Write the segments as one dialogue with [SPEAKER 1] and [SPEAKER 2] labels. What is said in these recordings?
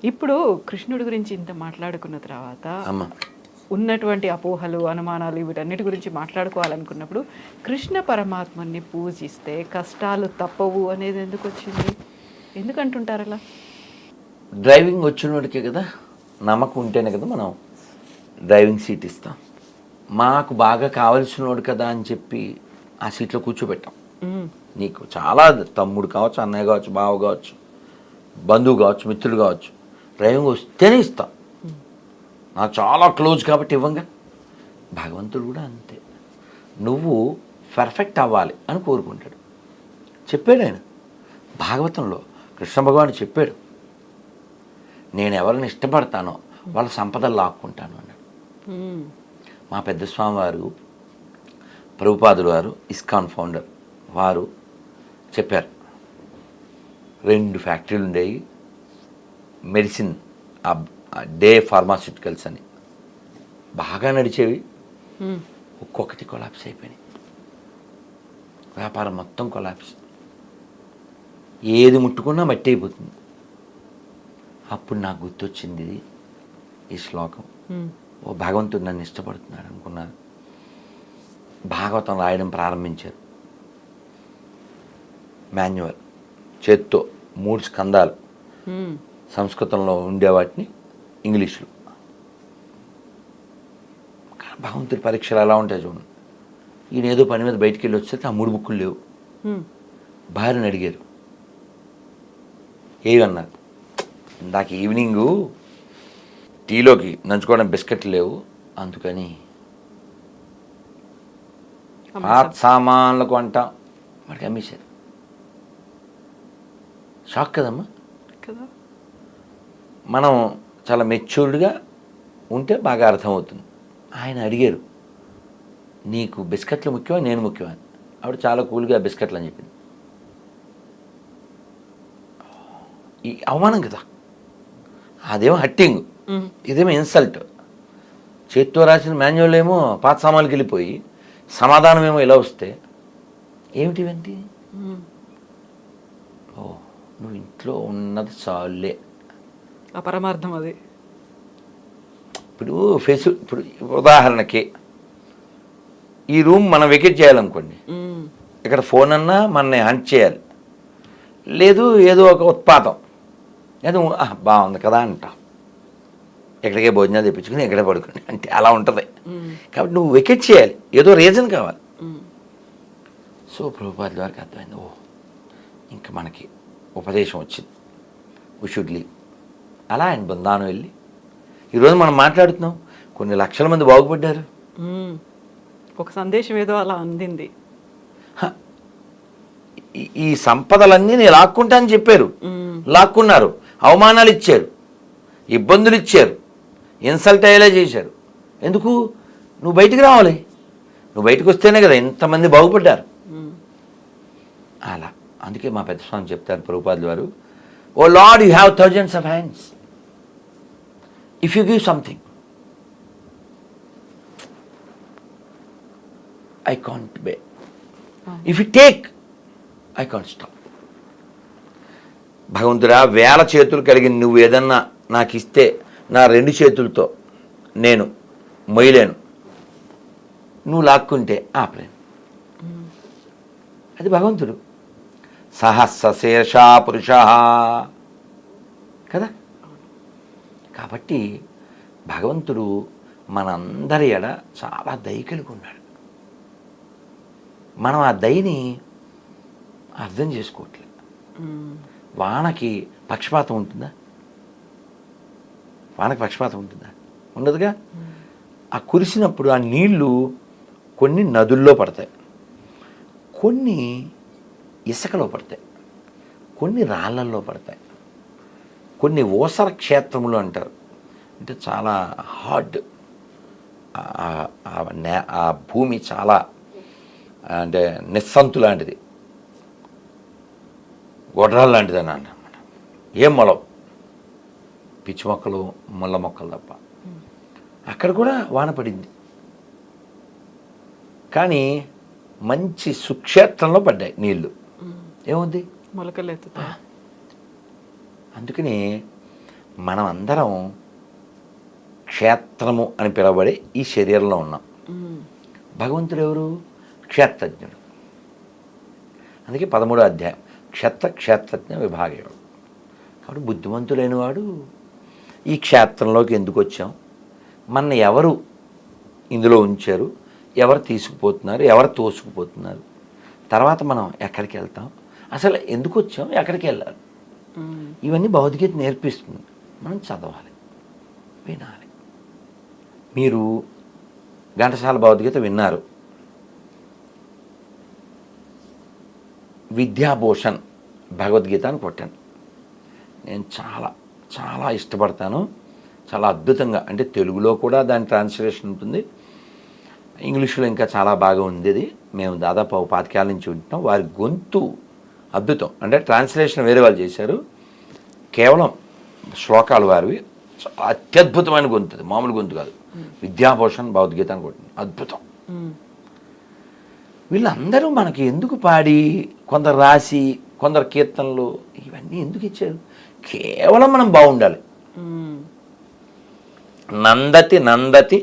[SPEAKER 1] ఇప్పుడు కృష్ణుడి గురించి ఇంత మాట్లాడుకున్న తర్వాత
[SPEAKER 2] అమ్మ
[SPEAKER 1] ఉన్నటువంటి అపోహలు, అనుమానాలు వీటన్నిటి గురించి మాట్లాడుకోవాలనుకున్నప్పుడు కృష్ణ పరమాత్మని పూజిస్తే కష్టాలు తప్పవు అనేది ఎందుకు వచ్చింది? ఎందుకంటుంటారు అలా?
[SPEAKER 2] డ్రైవింగ్ వచ్చినోడికే కదా నమ్మకం ఉంటేనే కదా మనం డ్రైవింగ్ సీట్ ఇస్తాం. మాకు బాగా కావలసినోడు కదా అని చెప్పి ఆ సీట్లో కూర్చోబెట్టాం. నీకు చాలా తమ్ముడు కావచ్చు, అన్నయ్య కావచ్చు, బావ కావచ్చు, బంధువు కావచ్చు, మిత్రుడు కావచ్చు, డ్రైవింగ్ వస్తేనే ఇస్తాం. నాకు చాలా క్లోజ్ కాబట్టి ఇవ్వంగా. భగవంతుడు కూడా అంతే, నువ్వు పర్ఫెక్ట్ అవ్వాలి అని కోరుకుంటాడు. చెప్పాడు ఆయన భాగవతంలో, కృష్ణ భగవానుడు చెప్పాడు, నేను ఎవరిని ఇష్టపడతానో వాళ్ళ సంపదలు లాక్కుంటాను అన్నాడు. మా పెద్ద స్వామి వారు, ప్రభుపాదులు వారు, ఇస్కాన్ ఫౌండర్ వారు చెప్పారు, 2 ఫ్యాక్టరీలు ఉండేవి, మెడిసిన్ డే ఫార్మాస్యూటికల్స్ అని బాగా నడిచేవి, ఒక్కొక్కటి కొలాప్స్ అయిపోయినాయి. వ్యాపారం మొత్తం కొలాప్స్, ఏది ముట్టుకున్నా మట్టి అయిపోతుంది. అప్పుడు నాకు గుర్తొచ్చింది ఈ శ్లోకం. ఓ భగవంతుడు నన్ను ఇష్టపడుతున్నాడు అనుకున్నారు. భాగవతం రాయడం ప్రారంభించారు. మాన్యువల్ చేత్తో 3 స్కందాలు సంస్కృతంలో ఉండేవాటిని ఇంగ్లీష్లో. భగవంతుడి పరీక్షలు ఎలా ఉంటాయి చూడండి. ఈయన ఏదో పని మీద బయటికి వెళ్ళి వచ్చేస్తే ఆ 3 బుక్కులు లేవు. భార్యని అడిగారు, ఏమన్నారు, ఇందాక ఈవినింగు టీలోకి నంచుకోవడం బిస్కెట్లు లేవు, అందుకని పాత సామాన్లు కొంటాం వాడికి అమ్మేశారు. షాక్ కదమ్మా
[SPEAKER 1] కదా.
[SPEAKER 2] మనం చాలా మెచ్యూర్డ్గా ఉంటే బాగా అర్థమవుతుంది. ఆయన అడిగారు, నీకు బిస్కెట్లు ముఖ్యమా నేను ముఖ్యమా? ఆవిడ చాలా కూల్గా బిస్కెట్లు అని చెప్పింది. ఈ అవమానం కదా, అదేమో హట్టింగ్, ఇదేమో ఇన్సల్ట్. చేత్తో రాసిన మాన్యువల్ ఏమో పాత సామాన్లకి వెళ్ళిపోయి సమాధానం ఏమో ఇలా వస్తే ఏమిటివంటి? ఓ, నువ్వు ఇంట్లో ఉన్నది చాలే,
[SPEAKER 1] ఆ పరమార్థం అది.
[SPEAKER 2] ఇప్పుడు ఇప్పుడు ఉదాహరణకి ఈ రూమ్ మనం వెకెట్ చేయాలనుకోండి, ఇక్కడ ఫోన్ అన్నా మనని హంట్ చేయాలి, లేదు ఏదో ఒక ఉత్పాతం, ఏదో బాగుంది కదా అంటాం, ఎక్కడికే భోజనాలు తెప్పించుకుని ఎక్కడే పడుకుని అంటే అలా ఉంటుంది. కాబట్టి నువ్వు వెకెట్ చేయాలి, ఏదో రీజన్ కావాలి. సో ప్రభుపాదుల వారికి అర్థమైంది, ఓ ఇంకా మనకి ఉపదేశం వచ్చింది, వి షుడ్ లీవ్. అలా ఆయన బృందావనం వెళ్ళి ఈరోజు మనం మాట్లాడుతున్నాం, కొన్ని లక్షల మంది బాగుపడ్డారు.
[SPEAKER 1] ఒక సందేశం ఏదో అలా అందింది.
[SPEAKER 2] ఈ సంపదలన్నీ నేను లాక్కుంటా అని చెప్పారు, లాక్కున్నారు, అవమానాలు ఇచ్చారు, ఇబ్బందులు ఇచ్చారు, ఇన్సల్ట్ అయ్యేలా చేశారు. ఎందుకు? నువ్వు బయటికి రావాలి, నువ్వు బయటకు వస్తేనే కదా ఇంతమంది బాగుపడ్డారు. అలా అందుకే మా పెద్ద స్వామి చెప్తారు ప్రభుపాదుల వారు, O Lord, you have thousands of hands, if you give something I can't pay, if you take I can't stop. భగవంతుడా, 1000 చేతులు కలిగిన నువ్వు ఏదన్నా నాకు ఇస్తే నా 2 చేతులతో నేను మొయ్యలేను, నువ్వు లాక్కుంటే ఆపలేను. అది భగవంతుడు. సహస్రశీర్షా పురుష కదా. కాబట్టి భగవంతుడు మనందరి ఎడ చాలా దయ కలిగి ఉన్నాడు. మనం ఆ దయని అర్థం చేసుకోవట్లేదు. వానకి పక్షపాతం ఉంటుందా? వానకి పక్షపాతం ఉంటుందా? ఉండదుగా. ఆ కురిసినప్పుడు ఆ నీళ్లు కొన్ని నదుల్లో పడతాయి, కొన్ని ఇసుకలో పడతాయి, కొన్ని రాళ్ళల్లో పడతాయి, కొన్ని ఓసర క్షేత్రములు అంటారు, అంటే చాలా హార్డ్, ఆ భూమి చాలా అంటే నిస్సంతు లాంటిది, గొడ్రాలు లాంటిది అని అన్నమాట. ఏం మొలవు, పిచ్చి మొక్కలు, ముళ్ళ మొక్కలు తప్ప. అక్కడ కూడా వాన పడింది, కానీ మంచి సుక్షేత్రంలో పడ్డాయి నీళ్లు. ఏముంది?
[SPEAKER 1] మొలకలెత్తుతాయి.
[SPEAKER 2] అందుకని మనం అందరం క్షేత్రము అని పిలువబడే ఈ శరీరంలో ఉన్నాం. భగవంతుడు ఎవరు? క్షేత్రజ్ఞుడు. అందుకే 13వ అధ్యాయం క్షేత్రజ్ఞ విభాగం. కాబట్టి బుద్ధిమంతుడైన వాడు ఈ క్షేత్రంలోకి ఎందుకు వచ్చాం, మన ఎవరు ఇందులో ఉంచారు, ఎవరు తీసుకుపోతున్నారు, ఎవరు తోసుకుపోతున్నారు, తర్వాత మనం ఎక్కడికి వెళ్తాం, అసలు ఎందుకు వచ్చాం, ఎక్కడికి వెళ్ళాలి, ఇవన్నీ భౌతికత నేర్పిస్తుంది. మనం చదవాలి, వినాలి. మీరు ఘంటసాల భౌతికత విన్నారు, విద్యాభూషణ్ భగవద్గీత అని కొట్టాను. నేను చాలా చాలా ఇష్టపడతాను. చాలా అద్భుతంగా, అంటే తెలుగులో కూడా దాని ట్రాన్స్లేషన్ ఉంటుంది, ఇంగ్లీష్లో ఇంకా చాలా బాగా ఉంది. అది మేము దాదాపు 25 ఏళ్ళ నుంచి వింటున్నాం. వారి గొంతు అద్భుతం. అంటే ట్రాన్స్లేషన్ వేరే వాళ్ళు చేశారు, కేవలం శ్లోకాలు వారివి. అత్యద్భుతమైన గొంతు, అది మామూలు గొంతు కాదు. విద్యాభూషణ్ భగవద్గీత అని కొట్టింది, అద్భుతం. వీళ్ళందరూ మనకి ఎందుకు పాడి, కొందరు రాసి, కొందరు కీర్తనలు, ఇవన్నీ ఎందుకు ఇచ్చారు? కేవలం మనం బాగుండాలి. నందతి నందతి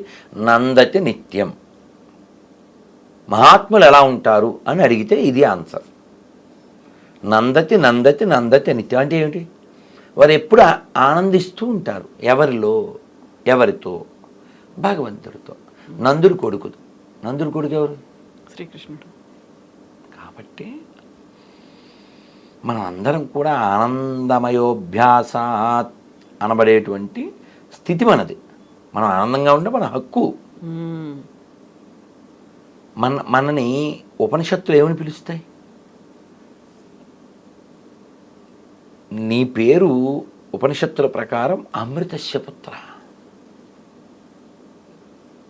[SPEAKER 2] నందతి నిత్యం. మహాత్ములు ఎలా ఉంటారు అని అడిగితే ఇది ఆన్సర్. నందతి నందతి నందతి నిత్యం అంటే ఏమిటి? వారు ఎప్పుడు ఆనందిస్తూ ఉంటారు. ఎవరిలో? ఎవరితో? భగవంతుడితో. నందుడి కొడుకు. నందుడి కొడుకు ఎవరు?
[SPEAKER 1] శ్రీకృష్ణుడు.
[SPEAKER 2] కాబట్టి మనం అందరం కూడా ఆనందమయోభ్యాసాత్ అనబడేటువంటి స్థితి మనది. మనం ఆనందంగా ఉంటే మన హక్కు. మనని ఉపనిషత్తులు ఏమని పిలుస్తాయి? నీ పేరు ఉపనిషత్తుల ప్రకారం అమృతస్య పుత్ర.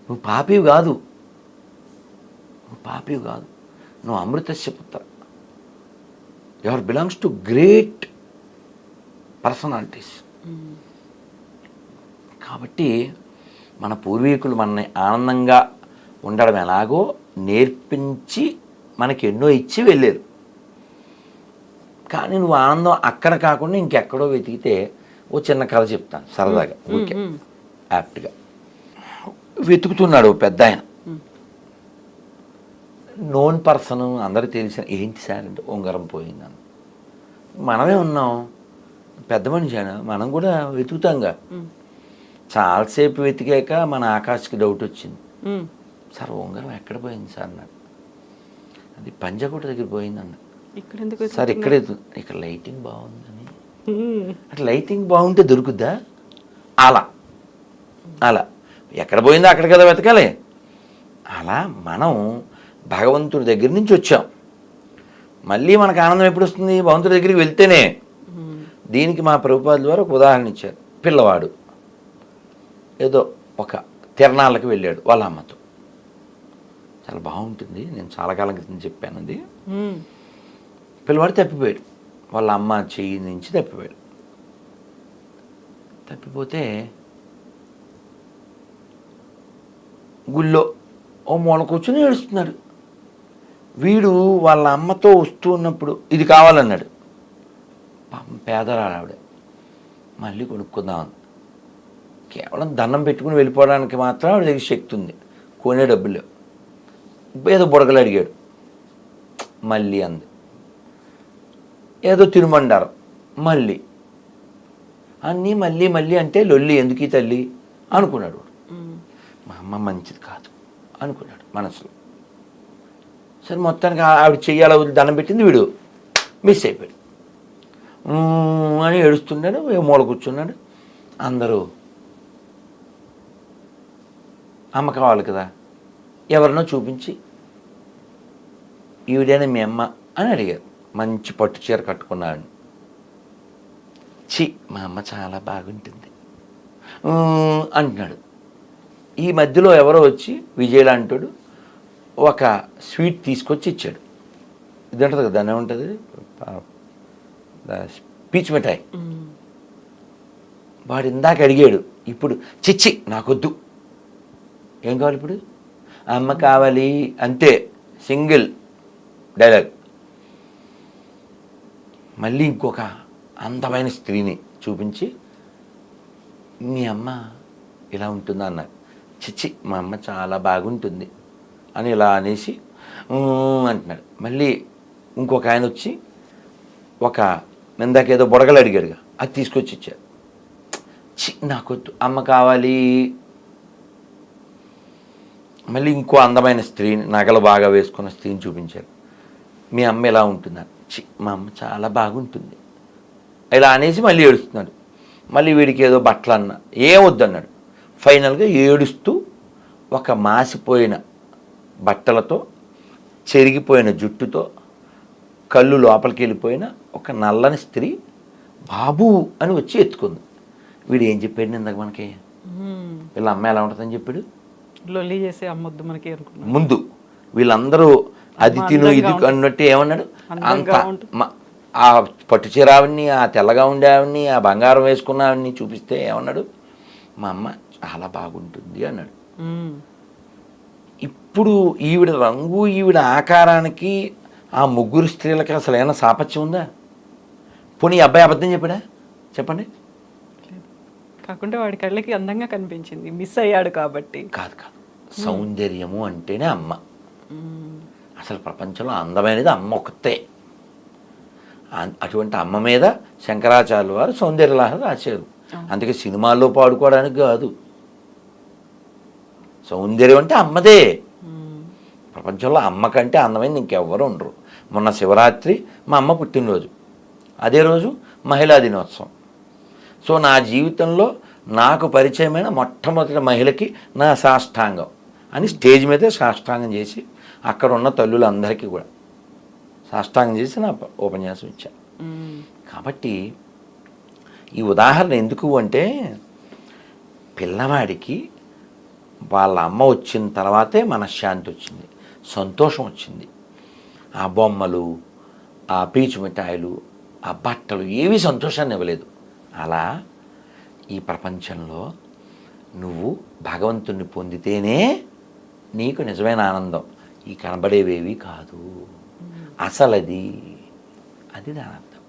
[SPEAKER 2] నువ్వు పాపివి కాదు, నువ్వు అమృతస్య పుత్ర. Your belongs to great personalities. కాబట్టి మన పూర్వీకులు మనని ఆనందంగా ఉండడం ఎలాగో నేర్పించి మనకి ఎన్నో ఇచ్చి వెళ్ళారు. కానీ నువ్వు ఆనందం అక్కడ కాకుండా ఇంకెక్కడో వెతికితే, ఓ చిన్న కథ చెప్తాను సరదాగా, ఓకే, యాప్ట్గా. వెతుకుతున్నాడు ఓ పెద్ద ఆయన, నోన్ పర్సన్, అందరికీ తెలిసిన. ఏంటి సార్ అంటే, ఉంగరం పోయిందని. మనమే ఉన్నాం, పెద్ద మనిషి అయినా మనం కూడా వెతుకుతాంగా. చాలాసేపు వెతికాక మన ఆకాష్కి డౌట్ వచ్చింది. సార్ ఉంగరం ఎక్కడ పోయింది సార్ అన్నాడు. అది పంజాగుట్ట దగ్గర పోయింది అన్న. సార్ ఇక్కడ లైటింగ్ బాగుందని. అట్లా లైటింగ్ బాగుంటే దొరుకుద్దా? అలా ఎక్కడ పోయిందో అక్కడ కదా వెతకాలి. అలా మనం భగవంతుడి దగ్గర నుంచి వచ్చాం. మళ్ళీ మనకు ఆనందం ఎప్పుడు వస్తుంది? భగవంతుడి దగ్గరికి వెళ్తేనే. దీనికి మా ప్రభుపాదుల ద్వారా ఒక ఉదాహరణ ఇచ్చారు. పిల్లవాడు ఏదో ఒక తిరణాలకు వెళ్ళాడు వాళ్ళ అమ్మతో. చాలా బాగుంటుంది, నేను చాలా కాలం క్రితం చెప్పాను అది. పిల్లవాడు తప్పిపోయాడు, వాళ్ళ అమ్మ చెయ్యి నుంచి తప్పిపోయాడు. తప్పిపోతే గుళ్ళో ఓ మూల కూర్చొని ఏడుస్తున్నాడు. వీడు వాళ్ళ అమ్మతో వస్తూ ఉన్నప్పుడు ఇది కావాలన్నాడు. పేదరాలు ఆవిడ, మళ్ళీ కొనుక్కుందామని. కేవలం దండం పెట్టుకుని వెళ్ళిపోవడానికి మాత్రం ఆవిడ దగ్గర శక్తి ఉంది, కొనే డబ్బులు లేవు. ఏదో బుడగలు అడిగాడు, మళ్ళీ అంది. ఏదో తినుమండారం, మళ్ళీ అన్నీ మళ్ళీ మళ్ళీ అంటే లొల్లి ఎందుకు ఈ తల్లి అనుకున్నాడు. మా అమ్మ మంచిది కాదు అనుకున్నాడు మనసులో. సరే మొత్తానికి ఆవిడ చెయ్యాల దండం పెట్టింది, వీడు మిస్ అయిపోయాడు అని ఏడుస్తున్నాడు. మూల కూర్చున్నాడు. అందరూ అమ్మ కావాలి కదా, ఎవరినో చూపించి ఈవిడైనా మీ అమ్మ అని అడిగారు. మంచి పట్టు చీర కట్టుకున్నాడు. మా అమ్మ చాలా బాగుంటుంది అంటున్నాడు. ఈ మధ్యలో ఎవరో వచ్చి విజయలాంటాడు ఒక స్వీట్ తీసుకొచ్చి ఇచ్చాడు. ఇది ఉంటుంది కదా, దాన్ని ఏముంటుంది, పీచు మిఠాయి. వాడు ఇందాక అడిగాడు, ఇప్పుడు చిచ్చి నాకొద్దు. ఏం కావాలి ఇప్పుడు? అమ్మ కావాలి అంతే, సింగిల్ డైలాగ్. మళ్ళీ ఇంకొక అందమైన స్త్రీని చూపించి మీ అమ్మ ఇలా ఉంటుందా అన్నారు. చిచ్చి మా అమ్మ చాలా బాగుంటుంది అని ఇలా అనేసి అంటున్నాడు. మళ్ళీ ఇంకొక ఆయన వచ్చి ఒక ఇందాకేదో బుడగలు అడిగాడుగా, అది తీసుకొచ్చి ఇచ్చారు. నాకొద్దు, అమ్మ కావాలి. మళ్ళీ ఇంకో అందమైన స్త్రీని, నగలు బాగా వేసుకున్న స్త్రీని చూపించారు. మీ అమ్మ ఎలా ఉంటుందని. మా అమ్మ చాలా బాగుంటుంది ఇలా అనేసి మళ్ళీ ఏడుస్తున్నాడు. మళ్ళీ వీడికి ఏదో బట్టలు అన్న ఏమొద్దన్నాడు. ఫైనల్గా ఏడుస్తూ ఒక మాసిపోయిన బట్టలతో, చెరిగిపోయిన జుట్టుతో, కళ్ళు లోపలికి వెళ్ళిపోయిన ఒక నల్లని స్త్రీ బాబు అని వచ్చి ఎత్తుకుంది. వీడు ఏం చెప్పాడు ఇందాక మనకి, వీళ్ళ అమ్మ ఎలా ఉంటుందని చెప్పాడు.
[SPEAKER 1] లొల్లి చేసి అమ్మొద్దు మనకి అనుకున్నాను.
[SPEAKER 2] ముందు వీళ్ళందరూ అది తిను ఇది అన్నట్టు ఏమన్నాడు. అంత ఆ పట్టు చీరావిని, ఆ తెల్లగా ఉండేవాడిని, ఆ బంగారం వేసుకున్నావిని చూపిస్తే ఏమన్నాడు, మా అమ్మ చాలా బాగుంటుంది అన్నాడు. ఇప్పుడు ఈవిడ రంగు, ఈవిడ ఆకారానికి ఆ ముగ్గురు స్త్రీలకి అసలు ఏమైనా సాపత్యం ఉందా? పోనీ ఈ అబ్బాయి అబద్ధం చెప్పాడా చెప్పండి?
[SPEAKER 1] కాకుంటే వాడి కళ్ళకి అందంగా కనిపించింది, మిస్ అయ్యాడు కాబట్టి.
[SPEAKER 2] కాదు కాదు, సౌందర్యము అంటేనే అమ్మ. అసలు ప్రపంచంలో అందమైనది అమ్మ ఒక్కతే. అటువంటి అమ్మ మీద శంకరాచార్యుల వారు సౌందర్యలహరి రాశారు. అందుకే సినిమాల్లో పాడుకోవడానికి కాదు, సౌందర్యం అంటే అమ్మదే. ప్రపంచంలో అమ్మ కంటే అందమైంది ఇంకెవ్వరు ఉండరు. మొన్న శివరాత్రి మా అమ్మ పుట్టినరోజు, అదే రోజు మహిళా దినోత్సవం. సో నా జీవితంలో నాకు పరిచయమైన మొట్టమొదటి మహిళకి నా సాష్టాంగం అని స్టేజ్ మీదే సాష్టాంగం చేసి అక్కడ ఉన్న తల్లులందరికీ కూడా సాష్టాంగం చేసి నా ఉపన్యాసం ఇచ్చాను. కాబట్టి ఈ ఉదాహరణ ఎందుకు అంటే, పిల్లవాడికి వాళ్ళ అమ్మ వచ్చిన తర్వాతే మనశ్శాంతి వచ్చింది, సంతోషం వచ్చింది. ఆ బొమ్మలు, ఆ పీచు మిఠాయిలు, ఆ బట్టలు ఏవి సంతోషాన్ని ఇవ్వలేదు. అలా ఈ ప్రపంచంలో నువ్వు భగవంతుణ్ణి పొందితేనే నీకు నిజమైన ఆనందం. ఈ కనబడేవేవి కాదు, అసలది, అది దాని అర్థం.